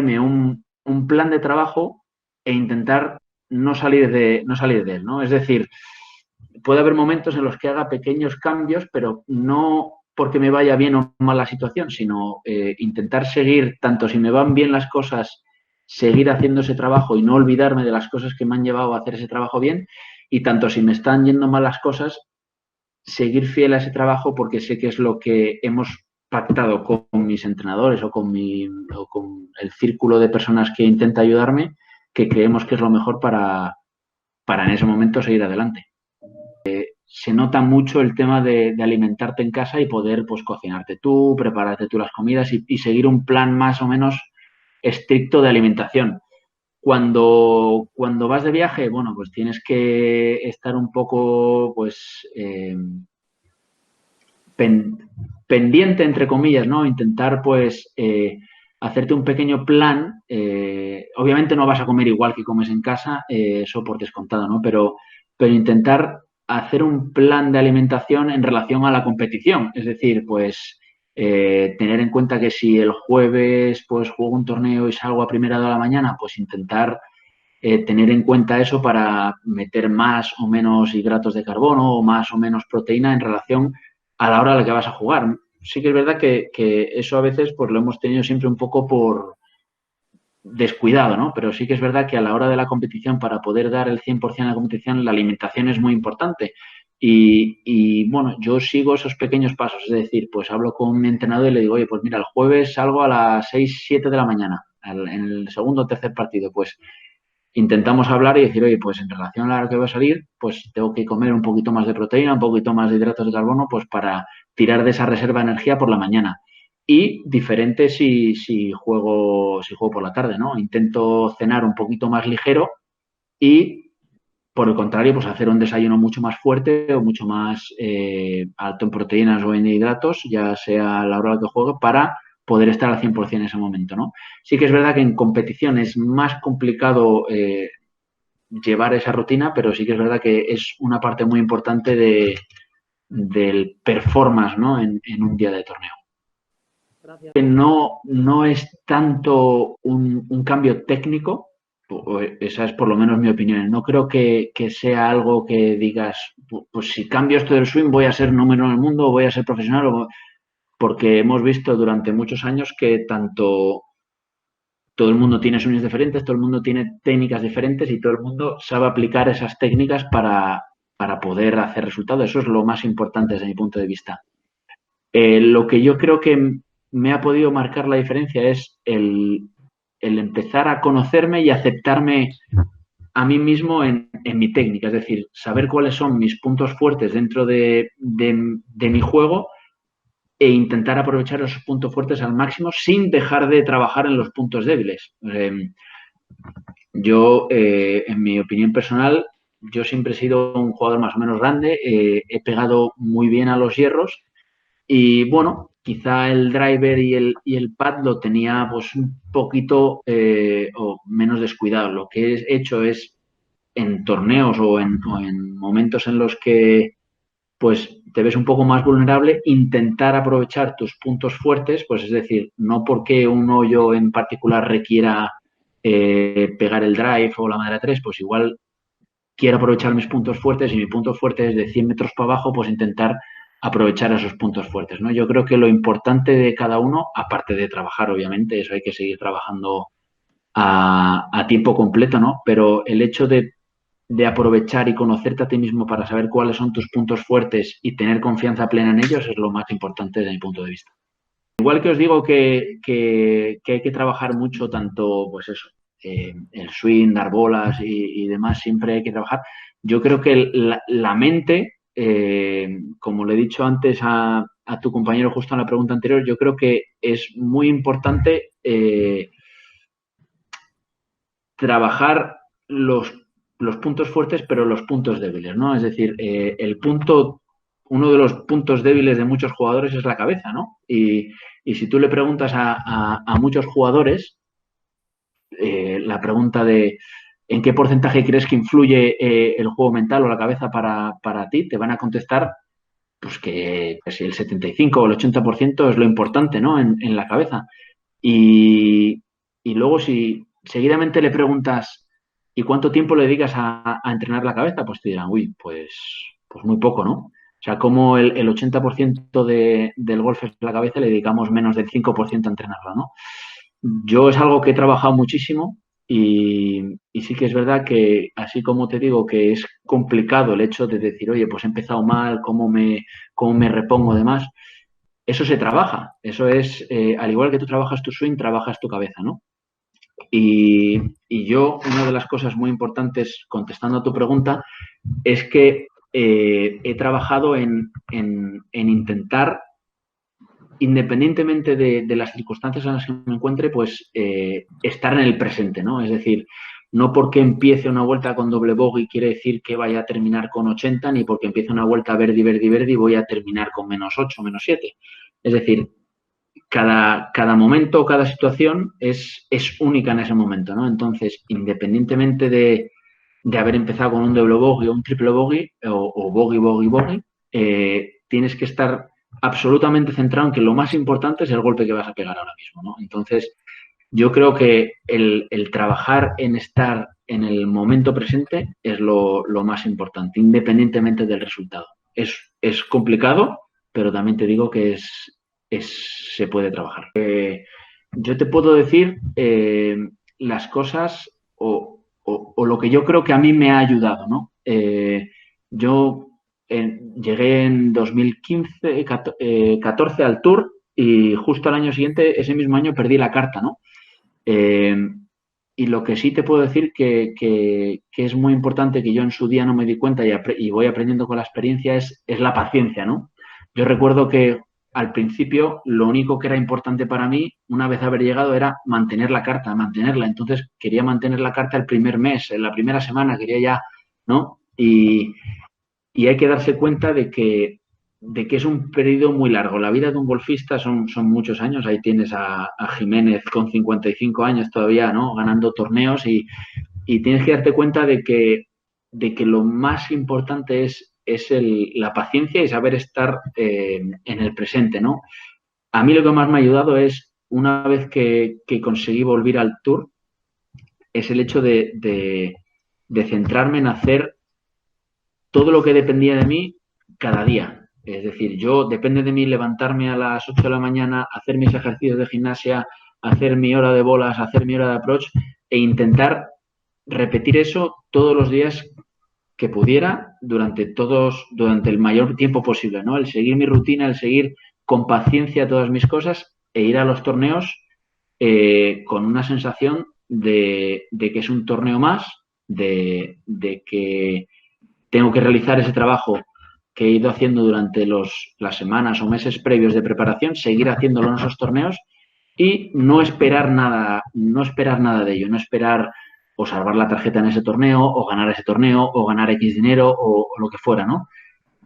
ponerme un plan de trabajo e intentar no salir de él, ¿no? Es decir, puede haber momentos en los que haga pequeños cambios, pero no porque me vaya bien o mal la situación, sino intentar seguir, tanto si me van bien las cosas, seguir haciendo ese trabajo y no olvidarme de las cosas que me han llevado a hacer ese trabajo bien, y tanto si me están yendo mal las cosas, seguir fiel a ese trabajo porque sé que es lo que hemos pactado con mis entrenadores o con el círculo de personas que intenta ayudarme, que creemos que es lo mejor para en ese momento seguir adelante. Se nota mucho el tema de alimentarte en casa y poder pues cocinarte tú, prepararte tú las comidas y seguir un plan más o menos estricto de alimentación. Cuando vas de viaje, bueno, pues tienes que estar un poco, pues, pendiente, entre comillas, ¿no? Intentar, pues, hacerte un pequeño plan. Obviamente no vas a comer igual que comes en casa, eso por descontado, ¿no? Pero intentar hacer un plan de alimentación en relación a la competición. Es decir, pues, tener en cuenta que si el jueves, pues, juego un torneo y salgo a primera hora de la mañana, pues intentar tener en cuenta eso para meter más o menos hidratos de carbono o más o menos proteína en relación a la hora a la que vas a jugar. Sí que es verdad que eso a veces pues lo hemos tenido siempre un poco por descuidado, ¿no? Pero sí que es verdad que a la hora de la competición, para poder dar el 100% a la competición, la alimentación es muy importante. Bueno, yo sigo esos pequeños pasos, es decir, pues hablo con mi entrenador y le digo, oye, pues mira, el jueves salgo a las 6 7 de la mañana, en el segundo o tercer partido, pues intentamos hablar y decir, oye, pues en relación a la hora que va a salir, pues tengo que comer un poquito más de proteína, un poquito más de hidratos de carbono, pues para tirar de esa reserva de energía por la mañana. Y diferente si juego por la tarde, ¿no? Intento cenar un poquito más ligero y, por el contrario, pues hacer un desayuno mucho más fuerte o mucho más alto en proteínas o en hidratos, ya sea a la hora que juegue, para poder estar al 100% en ese momento, ¿no? Sí que es verdad que en competición es más complicado llevar esa rutina, pero sí que es verdad que es una parte muy importante del performance, ¿no? En un día de torneo. No es tanto un cambio técnico, esa es por lo menos mi opinión. No creo que sea algo que digas, pues si cambio esto del swing voy a ser número en el mundo, o voy a ser profesional, porque hemos visto durante muchos años que tanto todo el mundo tiene swings diferentes, todo el mundo tiene técnicas diferentes y todo el mundo sabe aplicar esas técnicas para poder hacer resultados. Eso es lo más importante desde mi punto de vista. Lo que yo creo que me ha podido marcar la diferencia es el empezar a conocerme y aceptarme a mí mismo en mi técnica, es decir, saber cuáles son mis puntos fuertes dentro de mi juego e intentar aprovechar esos puntos fuertes al máximo sin dejar de trabajar en los puntos débiles. Yo, en mi opinión personal, yo siempre he sido un jugador más o menos grande, he pegado muy bien a los hierros y bueno, quizá el driver y el pad lo tenía pues un poquito o menos descuidado. Lo que he hecho es en torneos o en momentos en los que pues te ves un poco más vulnerable, intentar aprovechar tus puntos fuertes, pues es decir, no porque un hoyo en particular requiera pegar el drive o la madera 3, pues igual quiero aprovechar mis puntos fuertes y mi punto fuerte es de 100 metros para abajo, pues intentar aprovechar esos puntos fuertes, ¿no? Yo creo que lo importante de cada uno, aparte de trabajar, obviamente, eso hay que seguir trabajando a tiempo completo, ¿no? Pero el hecho de aprovechar y conocerte a ti mismo para saber cuáles son tus puntos fuertes y tener confianza plena en ellos es lo más importante desde mi punto de vista. Igual que os digo que hay que trabajar mucho, tanto, pues eso, el swing, dar bolas y demás, siempre hay que trabajar. Yo creo que la mente, como le he dicho antes a tu compañero justo en la pregunta anterior, yo creo que es muy importante trabajar los puntos fuertes, pero los puntos débiles, ¿no? Es decir, uno de los puntos débiles de muchos jugadores es la cabeza, ¿no? Y si tú le preguntas a muchos jugadores la pregunta de ¿en qué porcentaje crees que influye el juego mental o la cabeza para ti? Te van a contestar pues que si el 75 o el 80% es lo importante, ¿no? En la cabeza. Y y luego si seguidamente le preguntas, ¿y cuánto tiempo le dedicas a entrenar la cabeza? Pues te dirán, uy, pues muy poco, ¿no? O sea, como el 80% del golf es la cabeza, le dedicamos menos del 5% a entrenarla, ¿no? Yo es algo que he trabajado muchísimo y sí que es verdad que, así como te digo que es complicado el hecho de decir, oye, pues he empezado mal, cómo me repongo demás, eso se trabaja. Eso es, al igual que tú trabajas tu swing, trabajas tu cabeza, ¿no? Y yo, una de las cosas muy importantes, contestando a tu pregunta, es que he trabajado en intentar, independientemente de las circunstancias en las que me encuentre, pues estar en el presente, ¿no? Es decir, no porque empiece una vuelta con doble bogey quiere decir que vaya a terminar con 80, ni porque empiece una vuelta verdi, verdi, verdi voy a terminar con menos 8, menos 7. Es decir, cada momento, cada situación es única en ese momento, ¿no? Entonces, independientemente de haber empezado con un doble bogey o un triple bogey o bogey, bogey, bogey, tienes que estar absolutamente centrado en que lo más importante es el golpe que vas a pegar ahora mismo, ¿no? Entonces, yo creo que el trabajar en estar en el momento presente es lo más importante, independientemente del resultado. Es complicado, pero también te digo que se puede trabajar. Yo te puedo decir las cosas o lo que yo creo que a mí me ha ayudado, ¿no? Yo llegué en 2015, 14 al Tour y justo al año siguiente, ese mismo año, perdí la carta, ¿no? Eh, y lo que sí te puedo decir que es muy importante, que yo en su día no me di cuenta y voy aprendiendo con la experiencia, es la paciencia, ¿no? Yo recuerdo que al principio lo único que era importante para mí, una vez haber llegado, era mantener la carta, mantenerla. Entonces quería mantener la carta el primer mes, en la primera semana, quería ya, ¿no? Y hay que darse cuenta de que es un periodo muy largo. La vida de un golfista son muchos años. Ahí tienes a Jiménez con 55 años todavía, ¿no? Ganando torneos y tienes que darte cuenta de que lo más importante es la paciencia y saber estar en el presente, ¿no? A mí lo que más me ha ayudado es, una vez que conseguí volver al Tour, es el hecho de centrarme en hacer todo lo que dependía de mí cada día. Es decir, yo depende de mí levantarme a las 8 de la mañana, hacer mis ejercicios de gimnasia, hacer mi hora de bolas, hacer mi hora de approach e intentar repetir eso todos los días que pudiera durante el mayor tiempo posible, ¿no? El seguir mi rutina, el seguir con paciencia todas mis cosas e ir a los torneos con una sensación de que es un torneo más, de que tengo que realizar ese trabajo que he ido haciendo durante las semanas o meses previos de preparación, seguir haciéndolo en esos torneos y no esperar nada de ello, no esperar o salvar la tarjeta en ese torneo o ganar ese torneo o ganar X dinero o lo que fuera, ¿no?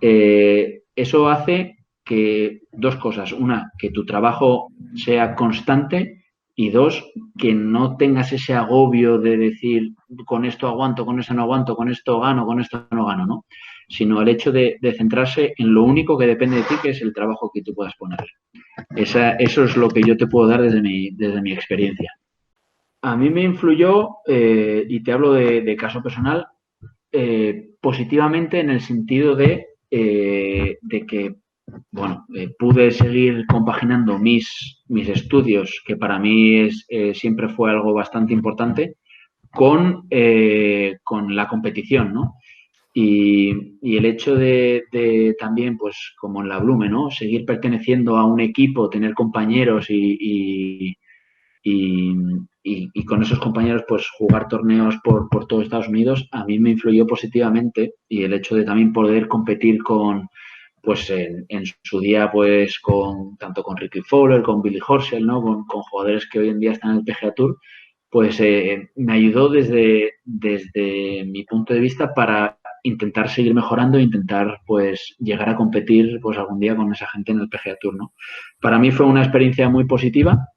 Eso hace que dos cosas. Una, que tu trabajo sea constante y dos, que no tengas ese agobio de decir con esto aguanto, con esto no aguanto, con esto gano, con esto no gano, ¿no? Sino el hecho de centrarse en lo único que depende de ti, que es el trabajo que tú puedas poner. Eso es lo que yo te puedo dar desde mi experiencia. A mí me influyó, y te hablo de caso personal, positivamente en el sentido de que, bueno, pude seguir compaginando mis estudios, que para mí siempre fue algo bastante importante, con la competición, ¿no? Y el hecho de también, pues como en la Blume, ¿no? Seguir perteneciendo a un equipo, tener compañeros y, y con esos compañeros pues jugar torneos por todo Estados Unidos, a mí me influyó positivamente y el hecho de también poder competir pues en su día pues tanto con Ricky Fowler, con Billy Horschel, ¿no? Con jugadores que hoy en día están en el PGA Tour, pues me ayudó desde mi punto de vista para intentar seguir mejorando e intentar pues llegar a competir pues algún día con esa gente en el PGA Tour, ¿no? Para mí fue una experiencia muy positiva.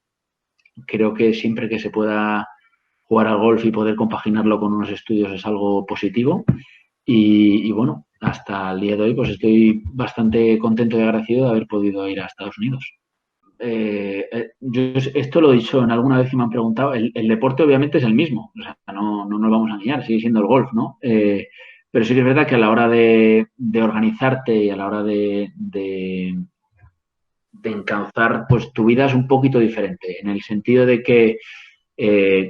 Creo que siempre que se pueda jugar al golf y poder compaginarlo con unos estudios es algo positivo. Y bueno, hasta el día de hoy pues estoy bastante contento y agradecido de haber podido ir a Estados Unidos. yo esto lo he dicho en alguna vez que me han preguntado, el deporte obviamente es el mismo, o sea, no nos vamos a engañar, sigue siendo el golf, ¿no? Pero sí que es verdad que a la hora de organizarte y a la hora de encauzar, pues tu vida es un poquito diferente, en el sentido de que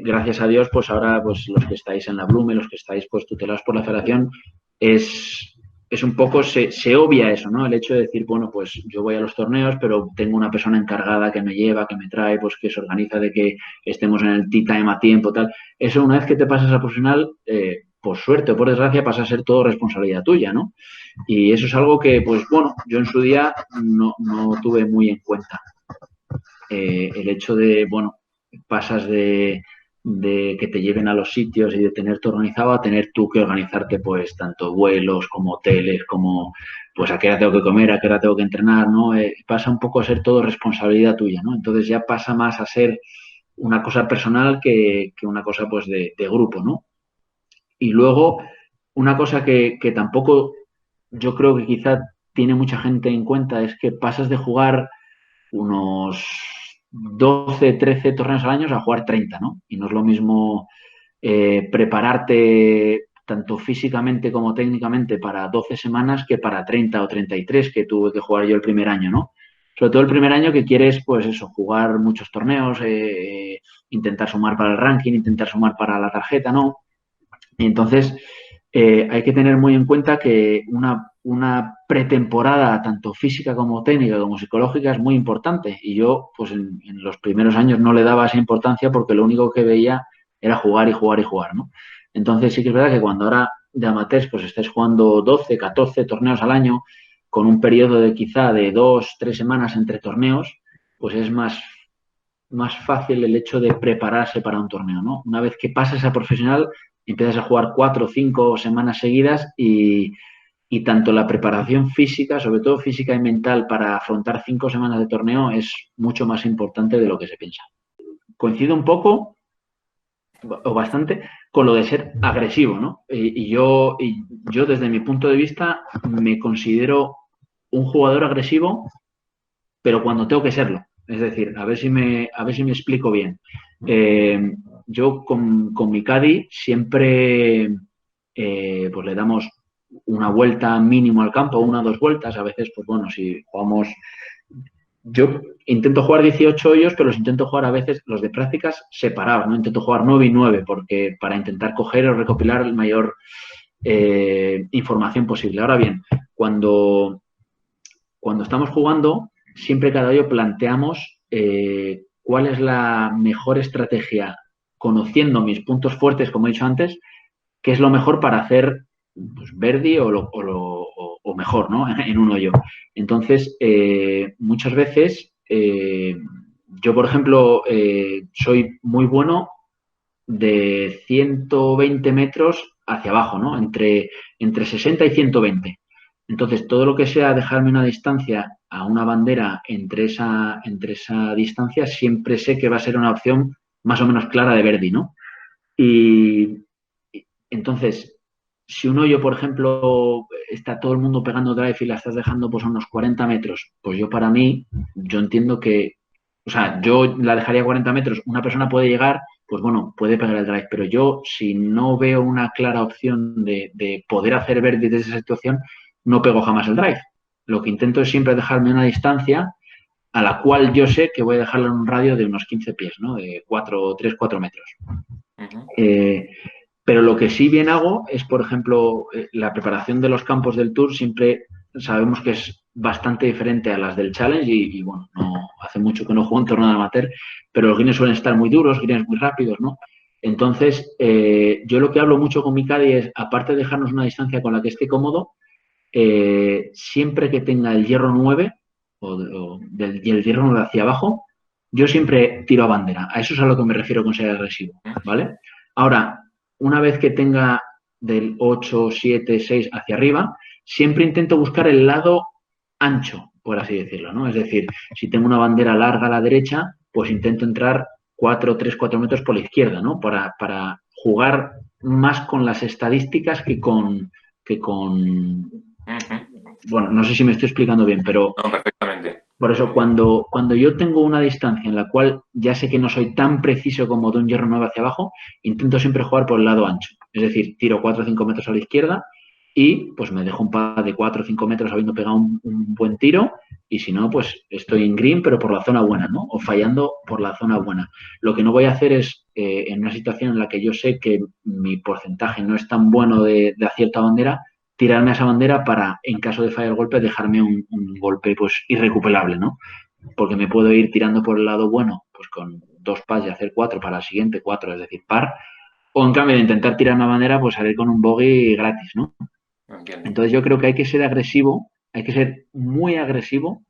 gracias a Dios, pues ahora pues los que estáis en la Blume, los que estáis pues tutelados por la federación, es un poco, se obvia eso, ¿no? El hecho de decir, bueno, pues yo voy a los torneos, pero tengo una persona encargada que me lleva, que me trae, pues que se organiza de que estemos en el tea time a tiempo, tal. Eso una vez que te pasas a profesional, por suerte o por desgracia, pasa a ser todo responsabilidad tuya, ¿no? Y eso es algo que, pues bueno, yo en su día no tuve muy en cuenta. El hecho de, bueno, pasas de que te lleven a los sitios y de tener todo organizado a tener tú que organizarte, pues, tanto vuelos como hoteles, como, pues, a qué hora tengo que comer, a qué hora tengo que entrenar, ¿no? Pasa un poco a ser todo responsabilidad tuya, ¿no? Entonces ya pasa más a ser una cosa personal que una cosa, pues, de grupo, ¿no? Y luego, una cosa que tampoco yo creo que quizá tiene mucha gente en cuenta es que pasas de jugar unos 12 13 torneos al año a jugar 30, ¿no? Y no es lo mismo prepararte tanto físicamente como técnicamente para 12 semanas que para 30 o 33 que tuve que jugar yo el primer año, ¿no? Sobre todo el primer año que quieres, pues eso, jugar muchos torneos, intentar sumar para el ranking, intentar sumar para la tarjeta, ¿no? Entonces, hay que tener muy en cuenta que una pretemporada, tanto física como técnica como psicológica, es muy importante. Y yo, pues en los primeros años no le daba esa importancia porque lo único que veía era jugar y jugar y jugar, ¿no? Entonces, sí que es verdad que cuando ahora de amateurs, pues estés jugando 12 14 torneos al año, con un periodo de quizá de 2 3 semanas entre torneos, pues es más fácil el hecho de prepararse para un torneo, ¿no? Una vez que pasas a profesional, empiezas a jugar 4 o 5 semanas seguidas y tanto la preparación física, sobre todo física y mental, para afrontar 5 semanas de torneo es mucho más importante de lo que se piensa. Coincido un poco o bastante con lo de ser agresivo, ¿no? Y yo desde mi punto de vista me considero un jugador agresivo pero cuando tengo que serlo. Es decir, a ver si me explico bien. Yo con mi Caddy siempre pues le damos una vuelta mínimo al campo, 1 o 2 vueltas. A veces, pues bueno, si jugamos. Yo intento jugar 18 hoyos, pero los intento jugar a veces los de prácticas separados, ¿no? Intento jugar 9 y 9 porque para intentar coger o recopilar el mayor información posible. Ahora bien, cuando estamos jugando, siempre cada hoyo planteamos cuál es la mejor estrategia, conociendo mis puntos fuertes, como he dicho antes, qué es lo mejor para hacer pues, birdie o mejor, ¿no? En un hoyo. Entonces, muchas veces, yo, por ejemplo, soy muy bueno de 120 metros hacia abajo, ¿no? Entre 60 y 120. Entonces, todo lo que sea dejarme una distancia a una bandera entre esa distancia, siempre sé que va a ser una opción más o menos clara de Verdi, ¿no? Y entonces, si un hoyo, por ejemplo, está todo el mundo pegando drive y la estás dejando pues a unos 40 metros, pues yo para mí, yo entiendo que, o sea, yo la dejaría a 40 metros, una persona puede llegar, pues bueno, puede pegar el drive, pero yo si no veo una clara opción de poder hacer verde desde esa situación, no pego jamás el drive. Lo que intento es siempre dejarme una distancia a la cual yo sé que voy a dejarla en un radio de unos 15 pies, ¿no? De 4 metros. Ujú. Eh, pero lo que sí bien hago es, por ejemplo, la preparación de los campos del Tour siempre sabemos que es bastante diferente a las del Challenge y bueno, no hace mucho que no juego en torneo de amateur, pero los greens suelen estar muy duros, greens muy rápidos, ¿no? Entonces, yo lo que hablo mucho con mi caddy es, aparte de dejarnos una distancia con la que esté cómodo, siempre que tenga el hierro 9 y el hierro 9 hacia abajo, yo siempre tiro a bandera. A eso es a lo que me refiero con ser agresivo, ¿vale? Ahora, una vez que tenga del 8 7 6 hacia arriba, siempre intento buscar el lado ancho, por así decirlo, ¿no? Es decir, si tengo una bandera larga a la derecha, pues intento entrar 4 metros por la izquierda, ¿no? Para jugar más con las estadísticas que con Ujú. bueno, no sé si me estoy explicando bien, pero No, perfectamente. Por eso, cuando yo tengo una distancia en la cual ya sé que no soy tan preciso como de un hierro 9 hacia abajo, intento siempre jugar por el lado ancho. Es decir, tiro 4 o 5 metros a la izquierda y pues me dejo un par de 4 o 5 metros habiendo pegado un buen tiro y si no, pues estoy en green pero por la zona buena, ¿no? O fallando por la zona buena. Lo que no voy a hacer es, en una situación en la que yo sé que mi porcentaje no es tan bueno de acierto a bandera, tirarme a esa bandera para, en caso de fallar el golpe, dejarme un golpe pues irrecuperable, ¿no? Porque me puedo ir tirando por el lado bueno, pues con 2 pas y hacer 4 para el siguiente 4, es decir, par, o en cambio de intentar tirar una bandera, pues salir con un bogey gratis, ¿no? Entiendo. Entonces yo creo que hay que ser agresivo, hay que ser muy agresivo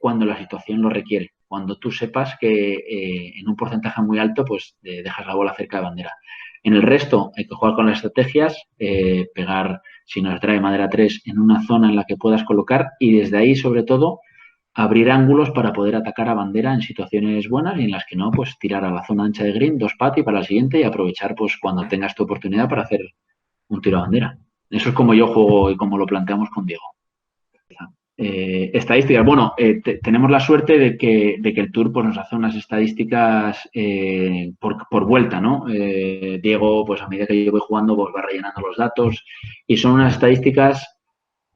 cuando la situación lo requiere. Cuando tú sepas que en un porcentaje muy alto, pues dejas la bola cerca de bandera. En el resto hay que jugar con las estrategias, pegar, si nos trae madera 3 en una zona en la que puedas colocar y desde ahí, sobre todo, abrir ángulos para poder atacar a bandera en situaciones buenas y en las que no, pues tirar a la zona ancha de green, 2 pati para la siguiente y aprovechar pues cuando tengas tu oportunidad para hacer un tiro a bandera. Eso es como yo juego y como lo planteamos con Diego. Estadísticas. Bueno, tenemos la suerte de que el Tour pues, nos hace unas estadísticas por vuelta, ¿no? Diego, pues a medida que yo voy jugando, pues va rellenando los datos y son unas estadísticas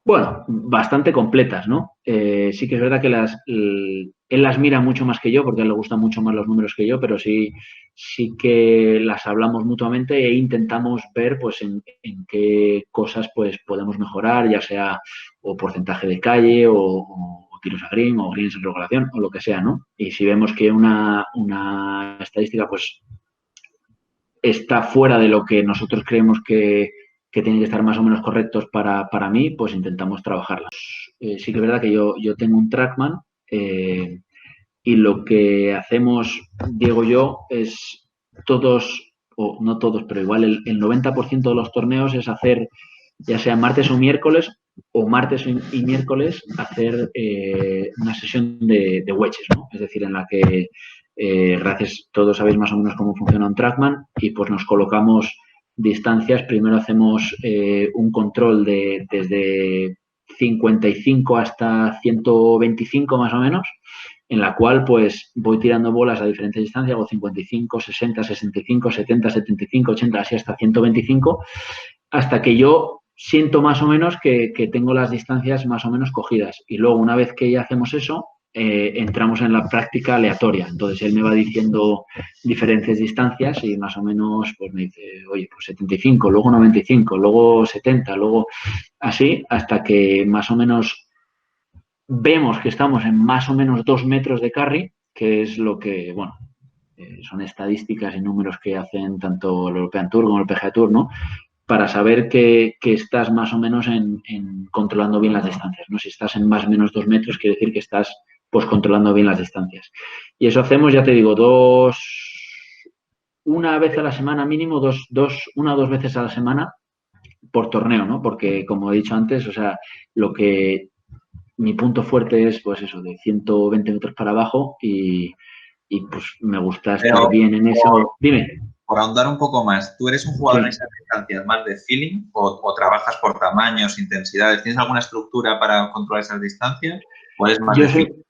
bueno, bastante completas, ¿no? Sí que es verdad que él las mira mucho más que yo, porque a él le gustan mucho más los números que yo, pero sí que las hablamos mutuamente e intentamos ver pues en qué cosas pues podemos mejorar, ya sea o porcentaje de calle o tiros a green o greens en regulación o lo que sea, ¿no? Y si vemos que una estadística pues está fuera de lo que nosotros creemos que tienen que estar más o menos correctos para mí, pues intentamos trabajarlas. Sí que es verdad que yo tengo un trackman y lo que hacemos, Diego y yo, es todos, o no todos, pero igual el 90% de los torneos es hacer, ya sea martes o miércoles, o martes y miércoles, hacer una sesión de wedges, ¿no? Es decir, en la que gracias, todos sabéis más o menos cómo funciona un trackman y pues nos colocamos distancias. Primero hacemos un control desde 55 hasta 125 más o menos, en la cual pues voy tirando bolas a diferentes distancias, hago 55, 60, 65, 70, 75, 80, así hasta 125, hasta que yo siento más o menos que tengo las distancias más o menos cogidas. Y luego, una vez que ya hacemos eso, entramos en la práctica aleatoria. Entonces, él me va diciendo diferentes distancias y más o menos pues me dice, oye, pues 75, luego 95, luego 70, luego así, hasta que más o menos vemos que estamos en más o menos 2 metros de carry, que es lo que, bueno, son estadísticas y números que hacen tanto el European Tour como el PGA Tour, ¿no? Para saber que estás más o menos en controlando bien las distancias, ¿no? Si estás en más o menos 2 metros, quiere decir que estás pues controlando bien las distancias. Y eso hacemos, ya te digo, una vez a la semana mínimo, una o dos veces a la semana por torneo, ¿no? Porque, como he dicho antes, o sea, lo que mi punto fuerte es, pues eso, de 120 metros para abajo y pues me gusta estar Pero bien en por, eso. Dime. por ahondar un poco más, ¿tú eres un jugador en Sí. esas distancias más de feeling o trabajas por tamaños, intensidades? ¿Tienes alguna estructura para controlar esas distancias o eres más de Yo feeling? soy,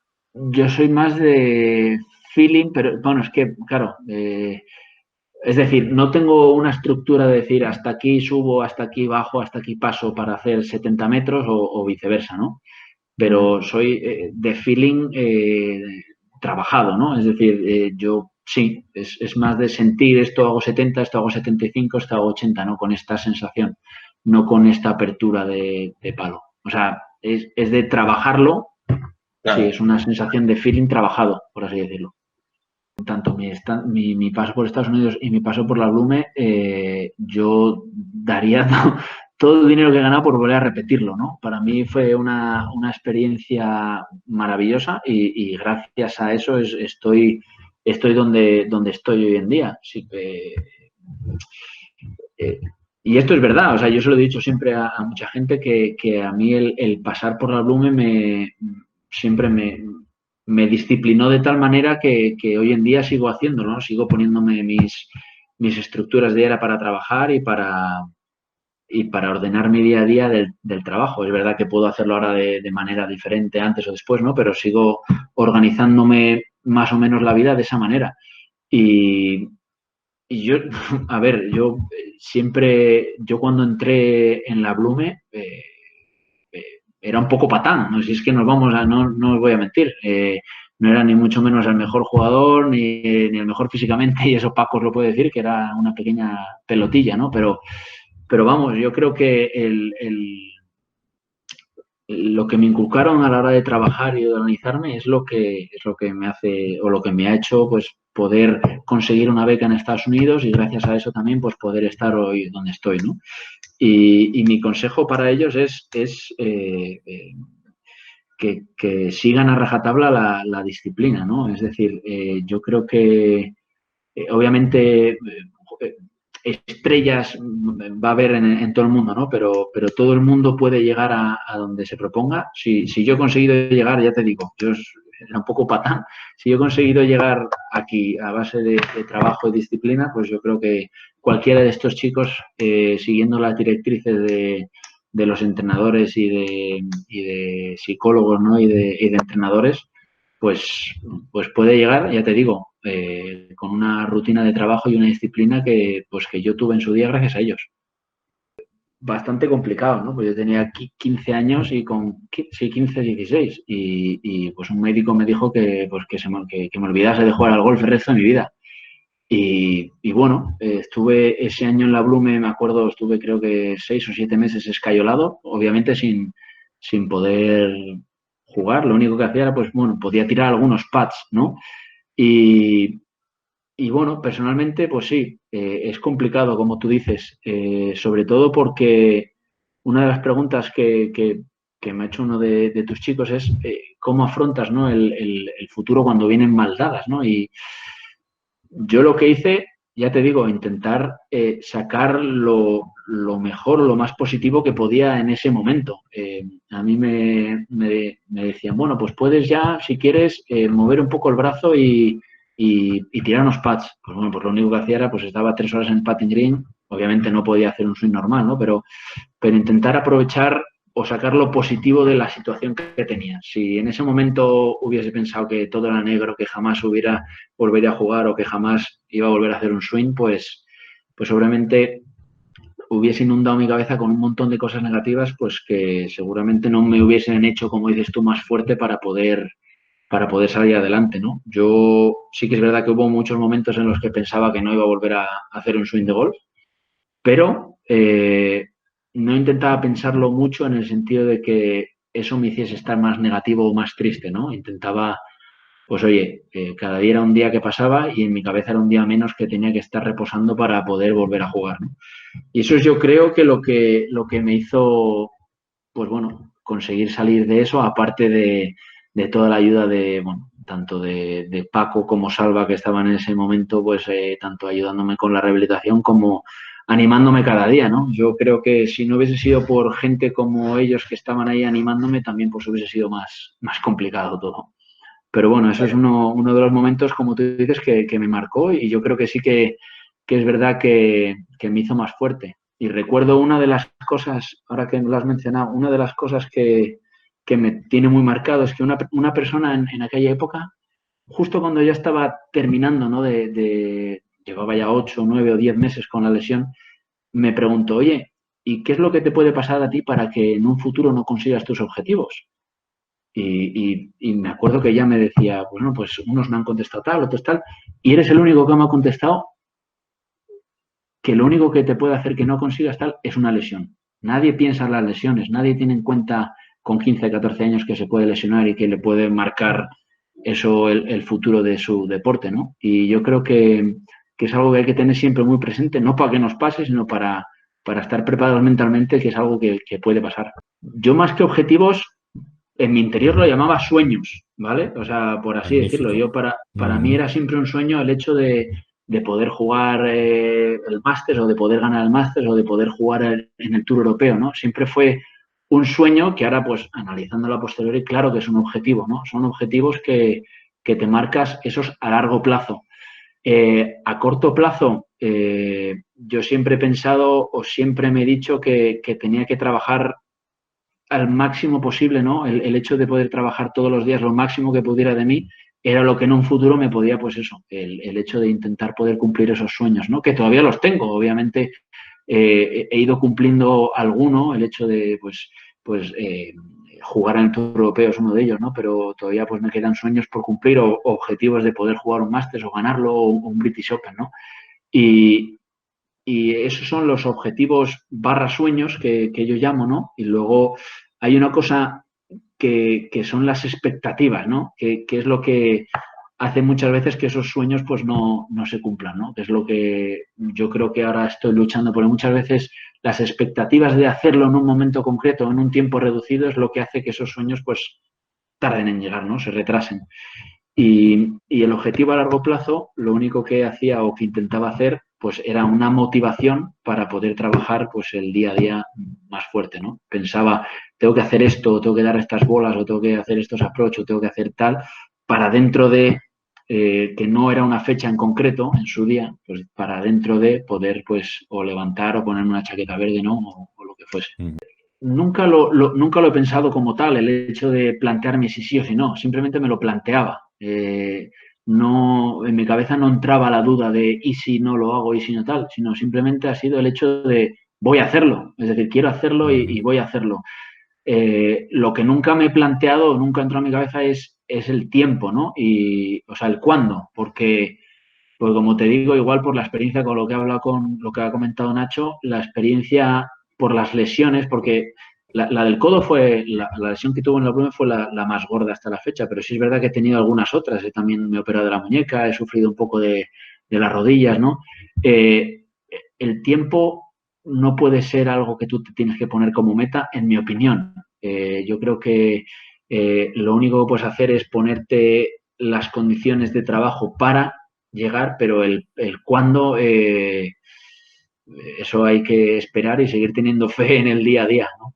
yo soy más de feeling, pero bueno, es que, claro, es decir, no tengo una estructura de decir hasta aquí subo, hasta aquí bajo, hasta aquí paso para hacer 70 metros o viceversa, ¿no? Pero soy de feeling trabajado, ¿no? Es decir, yo sí, es más de sentir esto hago 70, esto hago 75, esto hago 80, ¿no? Con esta sensación, no con esta apertura de palo. O sea, es de trabajarlo, sí, Claro. es una sensación de feeling trabajado, por así decirlo. Tanto mi paso por Estados Unidos y mi paso por la Blume, yo daría todo el dinero que he ganado por volver a repetirlo, ¿no? Para mí fue una experiencia maravillosa y gracias a eso estoy donde estoy hoy en día. Sí, eh, y esto es verdad, o sea, yo se lo he dicho siempre a mucha gente que a mí el pasar por la Blume siempre me disciplinó de tal manera que hoy en día sigo haciéndolo, ¿no? Sigo poniéndome mis estructuras diarias para trabajar y para ordenar mi día a día del trabajo. Es verdad que puedo hacerlo ahora de manera diferente antes o después, ¿no? Pero sigo organizándome más o menos la vida de esa manera. Y, y yo, a ver, yo cuando entré en la Blume, era un poco patán, ¿no? Si es que no os voy a mentir, no era ni mucho menos el mejor jugador, ni el mejor físicamente, y eso Paco os lo puede decir, que era una pequeña pelotilla, ¿no? Pero vamos, yo creo que lo que me inculcaron a la hora de trabajar y de organizarme es lo que me hace, o lo que me ha hecho, pues, poder conseguir una beca en Estados Unidos y gracias a eso también, pues, poder estar hoy donde estoy, ¿no? Y mi consejo para ellos es que sigan a rajatabla la disciplina, ¿no? Es decir, yo creo que obviamente estrellas va a haber en todo el mundo, ¿no? Pero todo el mundo puede llegar a donde se proponga. Si yo he conseguido llegar, ya te digo, era un poco patán, si yo he conseguido llegar aquí a base de trabajo y disciplina, pues yo creo que cualquiera de estos chicos, siguiendo las directrices de los entrenadores y de psicólogos, ¿no? Y de entrenadores, pues puede llegar, ya te digo, con una rutina de trabajo y una disciplina que yo tuve en su día gracias a ellos. Bastante complicado, ¿no? Pues yo tenía 15 años y sí, 15, 16 y pues un médico me dijo que me olvidase de jugar al golf el resto de mi vida. Y bueno, estuve ese año en la Blume, me acuerdo, estuve creo que 6 o 7 meses escayolado, obviamente sin poder jugar. Lo único que hacía era, pues bueno, podía tirar algunos pads, ¿no? Y, y bueno, personalmente, pues sí, es complicado, como tú dices, sobre todo porque una de las preguntas que me ha hecho uno de tus chicos es cómo afrontas, ¿no? el futuro cuando vienen mal dadas, ¿no? Y yo lo que hice, ya te digo, intentar sacar lo mejor, lo más positivo que podía en ese momento. A mí me decían, bueno, pues puedes ya, si quieres, mover un poco el brazo y tirar unos pads. Pues bueno, pues lo único que hacía era, pues estaba 3 horas en el putting green, obviamente no podía hacer un swing normal, ¿no? Pero intentar aprovechar o sacar lo positivo de la situación que tenía. Si en ese momento hubiese pensado que todo era negro, que jamás volvería a jugar o que jamás iba a volver a hacer un swing, pues seguramente hubiese inundado mi cabeza con un montón de cosas negativas, pues que seguramente no me hubiesen hecho, como dices tú, más fuerte para poder salir adelante, ¿no? Yo sí que es verdad que hubo muchos momentos en los que pensaba que no iba a volver a hacer un swing de golf, pero no intentaba pensarlo mucho en el sentido de que eso me hiciese estar más negativo o más triste, ¿no? Intentaba, pues oye, cada día era un día que pasaba y en mi cabeza era un día menos que tenía que estar reposando para poder volver a jugar, ¿no? Y eso es yo creo que lo que me hizo, pues bueno, conseguir salir de eso, aparte de toda la ayuda bueno, tanto de Paco como Salva, que estaban en ese momento, pues tanto ayudándome con la rehabilitación como animándome cada día, ¿no? Yo creo que si no hubiese sido por gente como ellos que estaban ahí animándome, también pues hubiese sido más complicado todo. Pero bueno, eso es uno de los momentos, como tú dices, que me marcó y yo creo que sí que es verdad que me hizo más fuerte. Y recuerdo una de las cosas, ahora que lo has mencionado, una de las cosas que me tiene muy marcado es que una persona en aquella época, justo cuando ya estaba terminando, ¿no? Llevaba ya 8, 9 o 10 meses con la lesión, me preguntó, oye, ¿y qué es lo que te puede pasar a ti para que en un futuro no consigas tus objetivos? Y me acuerdo que ella me decía, bueno, pues unos me han contestado tal, otros tal, y eres el único que me ha contestado que lo único que te puede hacer que no consigas tal es una lesión. Nadie piensa en las lesiones, nadie tiene en cuenta con 15, 14 años que se puede lesionar y que le puede marcar eso el futuro de su deporte, ¿no? Y yo creo que es algo que hay que tener siempre muy presente, no para que nos pase, sino para estar preparados mentalmente, que es algo que puede pasar. Yo más que objetivos, en mi interior lo llamaba sueños, ¿vale? O sea, por así decirlo. Magnífico. Yo para mí era siempre un sueño el hecho de poder jugar el Masters o de poder ganar el Masters o de poder jugar en el Tour Europeo, ¿no? Siempre fue un sueño que ahora, pues, analizando la posteriori, claro que es un objetivo, ¿no? Son objetivos que te marcas esos a largo plazo. A corto plazo, yo siempre he pensado o siempre me he dicho que tenía que trabajar al máximo posible, ¿no? El hecho de poder trabajar todos los días lo máximo que pudiera de mí era lo que en un futuro me podía, pues eso, el hecho de intentar poder cumplir esos sueños, ¿no? Que todavía los tengo, obviamente he ido cumpliendo alguno, el hecho de, jugar en el Tour Europeo es uno de ellos, ¿no? Pero todavía pues me quedan sueños por cumplir o objetivos de poder jugar un Masters o ganarlo o un British Open, ¿no? Y, y esos son los objetivos barra sueños que yo llamo, ¿no? Y luego hay una cosa que son las expectativas, ¿no? Que es lo que hace muchas veces que esos sueños pues no se cumplan, ¿no? Que es lo que yo creo que ahora estoy luchando, porque muchas veces las expectativas de hacerlo en un momento concreto, en un tiempo reducido, es lo que hace que esos sueños pues tarden en llegar, ¿no? Se retrasen. Y el objetivo a largo plazo, lo único que hacía o que intentaba hacer, pues era una motivación para poder trabajar pues el día a día más fuerte, ¿no? Pensaba, tengo que hacer esto, tengo que dar estas bolas, o tengo que hacer estos approach, o tengo que hacer tal, para dentro de, que no era una fecha en concreto en su día, pues para dentro de poder pues o levantar o ponerme una chaqueta verde, ¿no? O lo que fuese. Nunca lo he pensado como tal, el hecho de plantearme si sí o si no, simplemente me lo planteaba. No, en mi cabeza no entraba la duda de y si no lo hago y si no tal, sino simplemente ha sido el hecho de voy a hacerlo, es decir, quiero hacerlo y voy a hacerlo. Lo que nunca me he planteado, nunca entró a mi cabeza es el tiempo, ¿no? Y, o sea, el cuándo, porque pues como te digo, igual por la experiencia con lo que he hablado con lo que ha comentado Nacho, la experiencia por las lesiones, porque la del codo fue, la lesión que tuvo en la pluma fue la más gorda hasta la fecha, pero sí es verdad que he tenido algunas otras. También me he operado de la muñeca, he sufrido un poco de las rodillas, ¿no? Eh, el tiempo no puede ser algo que tú te tienes que poner como meta, en mi opinión. Yo creo que lo único que puedes hacer es ponerte las condiciones de trabajo para llegar, pero el cuándo, eso hay que esperar y seguir teniendo fe en el día a día, ¿no?